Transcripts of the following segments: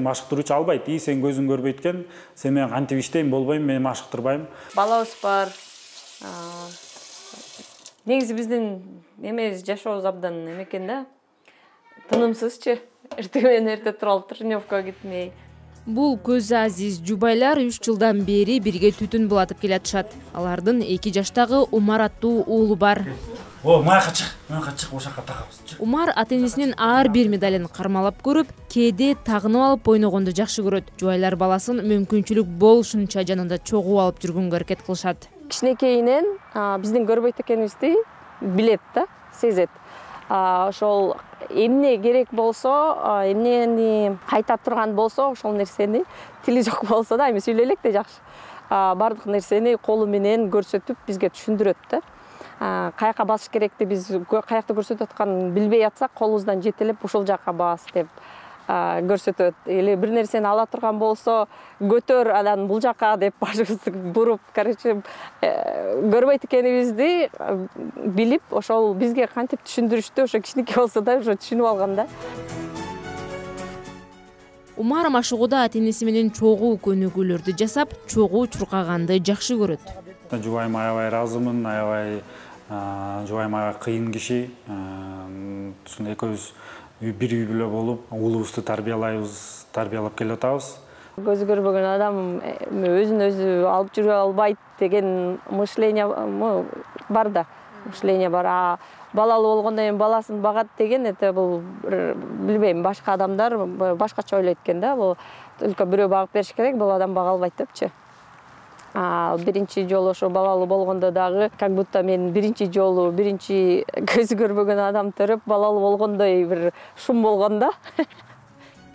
Машыктыруучу албайт. Сен көзүң көрбөйт экен, сен мен кантип иштейм, болбойм, мен машыктырбайм. Балабыз бар. Негизи биздин жашообуз абдан эме экен да. Тынымсызчы. Эртең менен эрте туруп алып тренировкага кетмей. Бул көз азиз жубайлар 3 жылдан бери бирге түтүн булатып келатышат. Алардын 2 жаштагы Умар аттуу уулу бар. Мага чык, ошакка такабыз. Умар ата-энесинин ар бир медалин кармалап көрүп, кээде тагынып алып ойногонду жакшы көрөт. Жубайлар баласын мүмкүнчүлүк болушунча жанында чогуу алып жүргөнгө аракет кылышат. Кичинекейинен биздин көрбөйт экенибизди билет да, сезет. Ошол эмне керек болсо, эмнени кайтап турган болсо, ошол нерсени тили жок болсо да, эми сүйлөй элек да жакшы. Бардык нерсени колу менен көрсөтүп бизге түшүндүрөт да. Каяка басыш керекти биз каякта көрсөтүп атканын билбей атсак, колубуздан жетелеп ушул жака бас деп көрсөтөт. Или бир нерсени ала турган болсо, көтөр анан бул жака деп башыбызды буруп, короче, көрбөйт экенибизди билип, ошол бизге кантип түшүндүрүштү, ошо кичинекей болсо да уже түшүнүп алган да. Умар машыгууда ата-энеси менен чогуу көнүгүүлөрдү жасап, чогуу чуркаганды жакшы көрөт. Жубайым аябай ыраазымын, аябай жубайым аябай кыйын киши. Ушундай экөөбүз бир үй бүлө болуп, уулубузду тарбиялап келип атабыз. Көзү көрбөгөн адам өзүн өзү алып жүрө албайт деген мышление бар да. Мышление бар. Балалуу болгондон кийин баласын багат деген бул билбейм, башка адамдар башкача ойлойт экен да. Бул только бирөө багып бериш керек, бул адам бага албайт депчи. Биринчи жолу ошо балалуу болгондо дагы как будто мен биринчи жолу биринчи көзү көрбөгөн адам көрүп балалуу болгондой бир шум болгон да.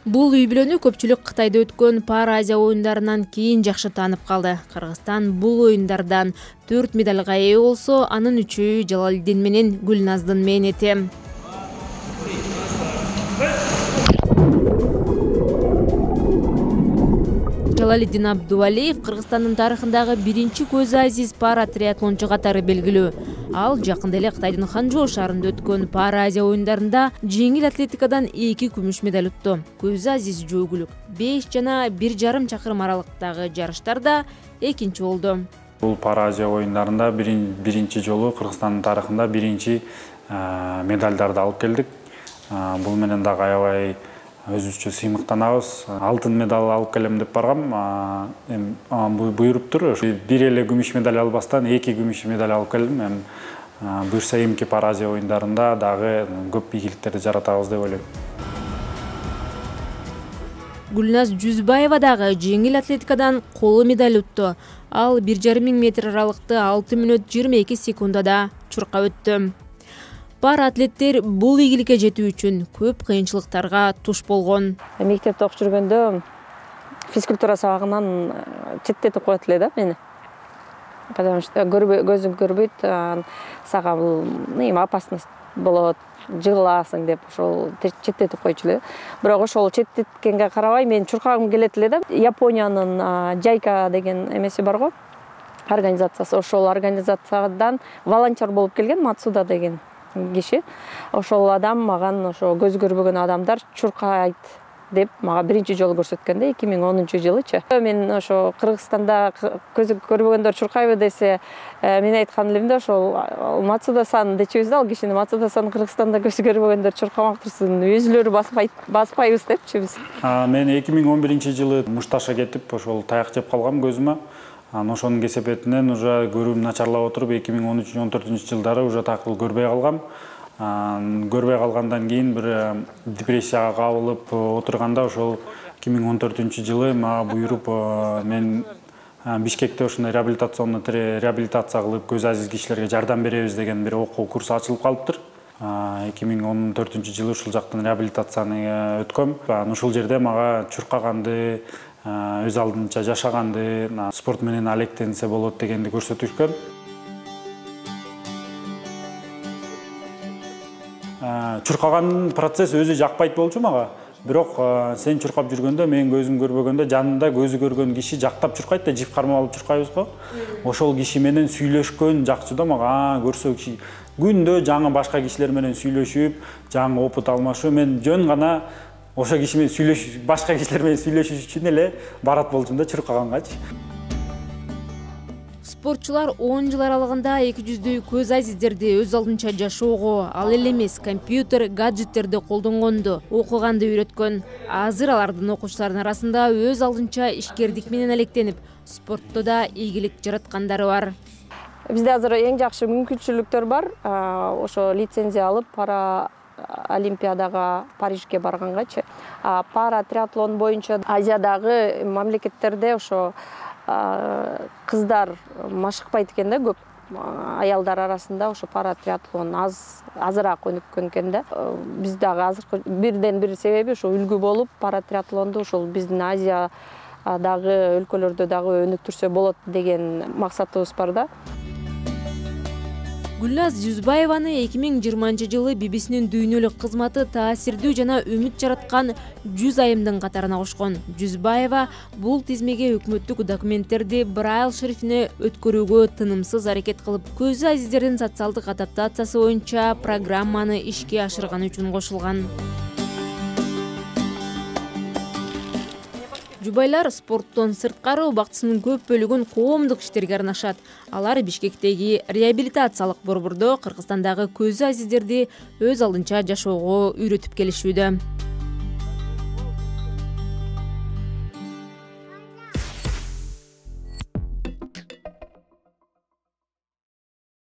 Бул үй бүлөнү көпчүлүк Кытайда өткөн Пара-Азия оюндарынан кийин жакшы таанып калды. Кыргызстан бул оюндардан 4 медалга ээ болсо, анын 3-ü Жалалиддин менен Гүлназдын мээнети. Жалалиддин Абдувалиев Кыргызстандын тарыхындагы биринчи көз азиз пара триатлончу катары белгилүү. Ал жакында эле Кытайдын Ханчжоу шаарында өткөн Пара-Азия оюндарында жеңил атлетикадан 2 күмүш медаль утту. Көз азиз жөөгүлүк 5 жана 1,5 чакырым аралыктагы жарыштарда экинчи болду. Бул Пара-Азия оюндарында биринчи жолу Кыргызстандын тарыхында биринчи медальдарды алып келдик. Бул менен дагы аябай өзүбүзчө сыймыктанабыз. Алтын медаль алып келем деп баргам, буйруптур. Бир эле күмүш медаль албастан 2 күмүш медаль алып келдим. Буйрса эмки Пара-Азия оюндарында дагы көп ийгиликтерди жаратабыз деп ойлойм. Гүлназ Жүзбаева дагы жеңил атлетикадан коло медаль утту. Ал 1,5 метр аралыкты 6 мүнөт 22 секундада чуркап өттү. Бар атлеттер бул ийгиликке жетүү үчүн көп кыйынчылыктарга туш болгон. Мектепте окуп жүргөндө физкультура сабагынан четтетип коет эле да мени. Потому что көзүң көрбөйт, сага бул опасность болот, жыгыласың деп ошол четтетип койчу эле. Бирок ошол четтеткенге карабай мен чуркагым келет эле да. Япониянын Жайка деген эмеси бар го, организациясы. Ошол организациядан волонтер болуп келген Мацуда деген киши. Ошол адам маган ошо көзү көрбөгөн адамдар чуркайт деп мага биринчи жолу көрсөткөн да 2010-жылычы. Мен ошо Кыргызстанда көзү көрбөгөндөр чуркайбы десе, мен айткан элем да ошол Мацуда-сан дечебиз да, ал кишини Мацуда-сан Кыргызстанда көзү көрбөгөндөр чуркамактырсын, өзүлөрү баспайбыз депчи биз. Мен 2011-жылы Мушташа кетип, ошол таяк жеп калгам көзүмө. Ошонун кесепетинен уже көрүүм начарлап отуруп 2013-14 жылдары уже такыл көрбөй калгам. Көрбөй калгандан кийин бир депрессияга кабылып отурганда ошол 2014 жылы мага буйруп мен Бишкекте ушундай реабилитация кылып көз азиз кишилерге жардам беребиз деген бир окуу курсу ачылып калыптыр. 2014 жылы ушул жактан реабилитацияны өткөм. Ушул жерде мага чуркаганды, өз алдынча жашаганды, спорт менен алектенсе болот дегенди көрсөтүшкөн. Чуркаган процесс өзү жакпайт болчу мага. Бирок сен чуркап жүргөндө, мен көзүм көрбөгөндө жанында көзү көргөн киши жактап чуркайт да, жип кармап алып чуркайбыз го. Ошол киши менен сүйлөшкөн жакчу да мага. Көрсө киши күндө жаңы башка кишилер менен сүйлөшүп, жаңы опыт алмашуу. Мен жөн гана ошо киши менен сүйлөшүш, башка кишилер менен сүйлөшүш үчүн эле барат болчумун да чуркагангачы. Спортчулар 10 жыл аралыгында 200дөй көз азиздерди өз алдынча жашоого, ал эле эмес компьютер, гаджеттерди колдонгонду, окуганды үйрөткөн. Азыр алардын окуучулардын арасында өз алдынча ишкердик менен алектенип, спортто да ийгилик жараткандары бар. Бизде азыр эң жакшы мүмкүнчүлүктөр бар. Ошо лицензия алып, пара олимпиадага Парижге баргангачы. Пара триатлон боюнча Азиядагы мамлекеттерде ошо кыздар машыкпайт экен да, көп аялдар арасында ошо пара триатлон азыраак өнүккөн экен да. Биз дагы азыркы бирден бир себеби ошо үлгү болуп, пара триатлонду ошол биздин Азиядагы өлкөлөрдө дагы өнүктүрсө болот деген максатыбыз бар да. Гүлназ Жүзбаеваны 2020-жылы BBC-нин дүйнөлүк кызматы таасирдүү жана үмүт жараткан 100 айымдын катарына кошкон. Жүзбаева бул тизмеге өкмөттүк документтерди Braille шрифтине өткөрүүгө тынымсыз аракет кылып, көз азиздердин социалдык адаптациясы боюнча программаны ишке ашырганы үчүн кошулган. Жубайлар спорттон сырткары убактысынын көп бөлүгүн коомдук иштерге арнашат. Алар Бишкектеги реабилитациялык борбордо Кыргызстандагы көз азиздерди өз алдынча жашоого үйрөтүп келишүүдө.